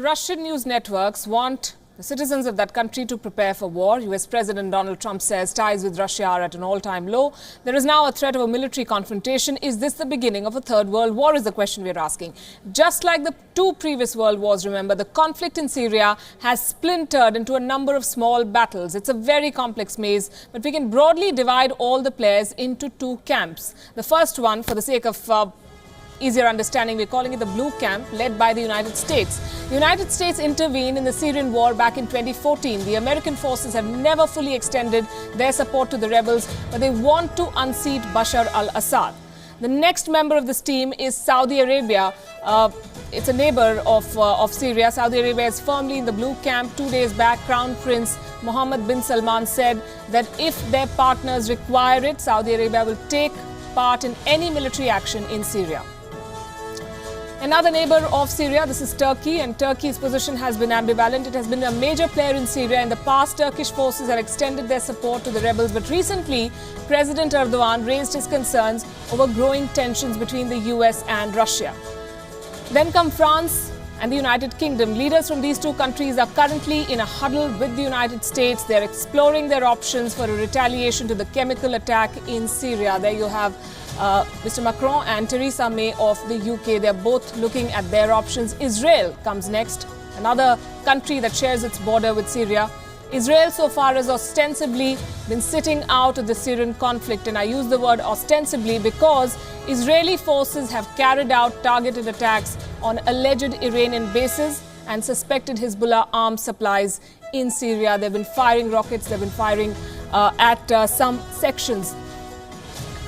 Russian news networks want the citizens of that country to prepare for war. US President Donald Trump says ties with Russia are at an all-time low. There is now a threat of a military confrontation. Is this the beginning of a third world war, is the question we're asking. Just like the two previous world wars, remember, the conflict in Syria has splintered into a number of small battles. It's a very complex maze, but we can broadly divide all the players into two camps. The first one, for the sake of easier understanding, we're calling it the blue camp, led by the United States. The United States intervened in the Syrian war back in 2014. The American forces have never fully extended their support to the rebels, but they want to unseat Bashar al-Assad. The next member of this team is Saudi Arabia. It's a neighbor of Syria. Saudi Arabia is firmly in the blue camp. 2 days back, Crown Prince Mohammed bin Salman said that if their partners require it, Saudi Arabia will take part in any military action in Syria. Another neighbor of Syria, this is Turkey, and Turkey's position has been ambivalent. It has been a major player in Syria. In the past, Turkish forces have extended their support to the rebels, but recently, President Erdogan raised his concerns over growing tensions between the US and Russia. Then come France and the United Kingdom. Leaders from these two countries are currently in a huddle with the United States. They're exploring their options for a retaliation to the chemical attack in Syria. There you have Mr. Macron and Theresa May of the UK. They're both looking at their options. Israel comes next, another country that shares its border with Syria. Israel so far has ostensibly been sitting out of the Syrian conflict, and I use the word ostensibly because Israeli forces have carried out targeted attacks on alleged Iranian bases and suspected Hezbollah arms supplies in Syria. They've been firing rockets, they've been firing at some sections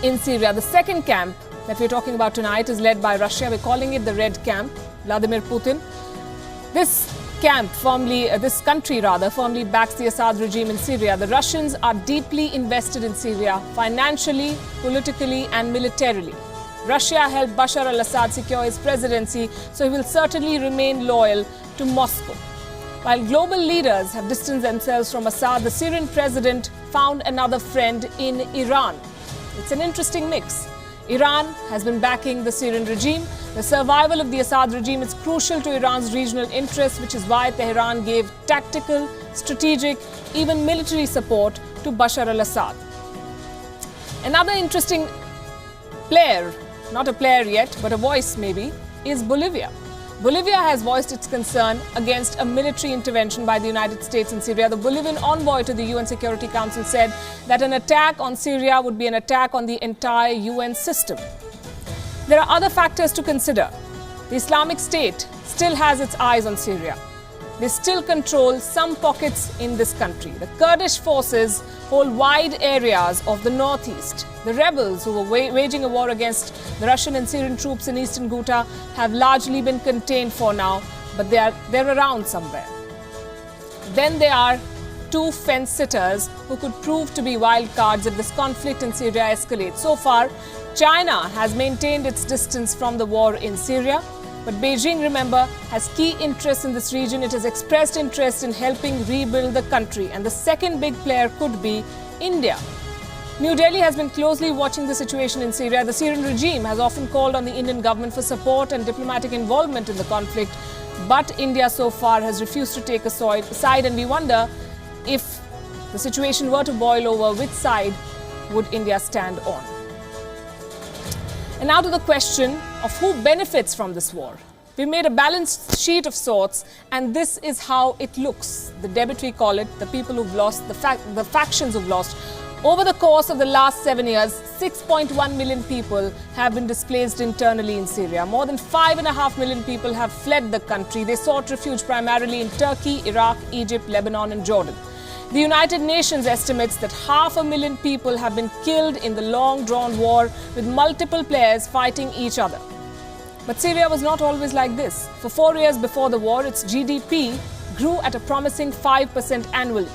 in Syria. The second camp that we're talking about tonight is led by Russia. We're calling it the Red Camp, Vladimir Putin. This country firmly backs the Assad regime in Syria. The Russians are deeply invested in Syria, financially, politically, and militarily. Russia helped Bashar al-Assad secure his presidency, so he will certainly remain loyal to Moscow. While global leaders have distanced themselves from Assad, the Syrian president found another friend in Iran. It's an interesting mix. Iran has been backing the Syrian regime. The survival of the Assad regime is crucial to Iran's regional interests, which is why Tehran gave tactical, strategic, even military support to Bashar al-Assad. Another interesting player, not a player yet, but a voice maybe, is Bolivia. Bolivia has voiced its concern against a military intervention by the United States in Syria. The Bolivian envoy to the UN Security Council said that an attack on Syria would be an attack on the entire UN system. There are other factors to consider. The Islamic State still has its eyes on Syria. They still control some pockets in this country. The Kurdish forces hold wide areas of the northeast. The rebels who were waging a war against the Russian and Syrian troops in eastern Ghouta have largely been contained for now, but they're around somewhere. Then there are two fence-sitters who could prove to be wild cards if this conflict in Syria escalates. So far, China has maintained its distance from the war in Syria. But Beijing, remember, has key interests in this region. It has expressed interest in helping rebuild the country. And the second big player could be India. New Delhi has been closely watching the situation in Syria. The Syrian regime has often called on the Indian government for support and diplomatic involvement in the conflict. But India so far has refused to take a side. And we wonder if the situation were to boil over, which side would India stand on? And now to the question of who benefits from this war. We made a balanced sheet of sorts, and this is how it looks. The debit, we call it, the people who've lost, the factions who've lost. Over the course of the last 7 years, 6.1 million people have been displaced internally in Syria. More than 5.5 million people have fled the country. They sought refuge primarily in Turkey, Iraq, Egypt, Lebanon, and Jordan. The United Nations estimates that 500,000 people have been killed in the long-drawn war, with multiple players fighting each other. But Syria was not always like this. For 4 years before the war, its GDP grew at a promising 5% annually.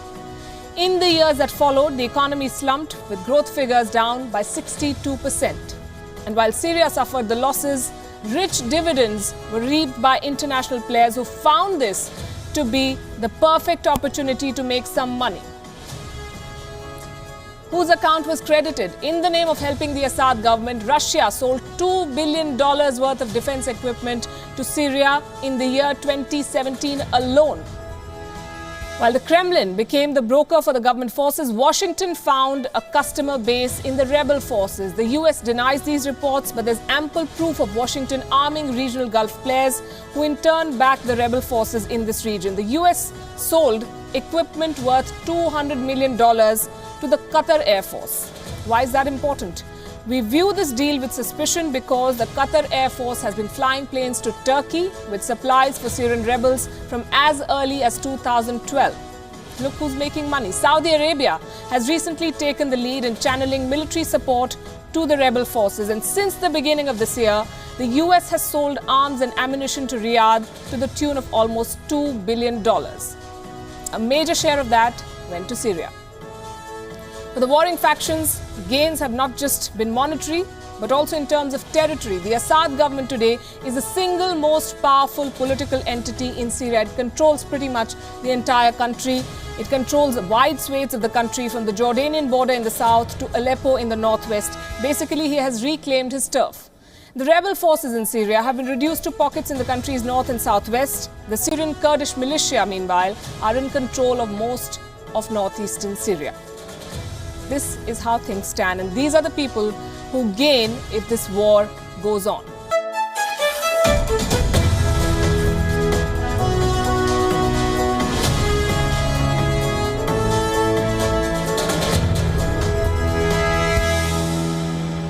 In the years that followed, the economy slumped, with growth figures down by 62%. And while Syria suffered the losses, rich dividends were reaped by international players who found this to be the perfect opportunity to make some money. Whose account was credited? In the name of helping the Assad government, Russia sold $2 billion worth of defense equipment to Syria in the year 2017 alone. While the Kremlin became the broker for the government forces, Washington found a customer base in the rebel forces. The US denies these reports, but there's ample proof of Washington arming regional Gulf players who in turn back the rebel forces in this region. The US sold equipment worth $200 million to the Qatar Air Force. Why is that important? We view this deal with suspicion because the Qatar Air Force has been flying planes to Turkey with supplies for Syrian rebels from as early as 2012. Look who's making money. Saudi Arabia has recently taken the lead in channeling military support to the rebel forces. And since the beginning of this year, the US has sold arms and ammunition to Riyadh to the tune of almost $2 billion. A major share of that went to Syria. For the warring factions, gains have not just been monetary, but also in terms of territory. The Assad government today is the single most powerful political entity in Syria. It controls pretty much the entire country. It controls wide swathes of the country from the Jordanian border in the south to Aleppo in the northwest. Basically, he has reclaimed his turf. The rebel forces in Syria have been reduced to pockets in the country's north and southwest. The Syrian Kurdish militia, meanwhile, are in control of most of northeastern Syria. This is how things stand, and these are the people who gain if this war goes on.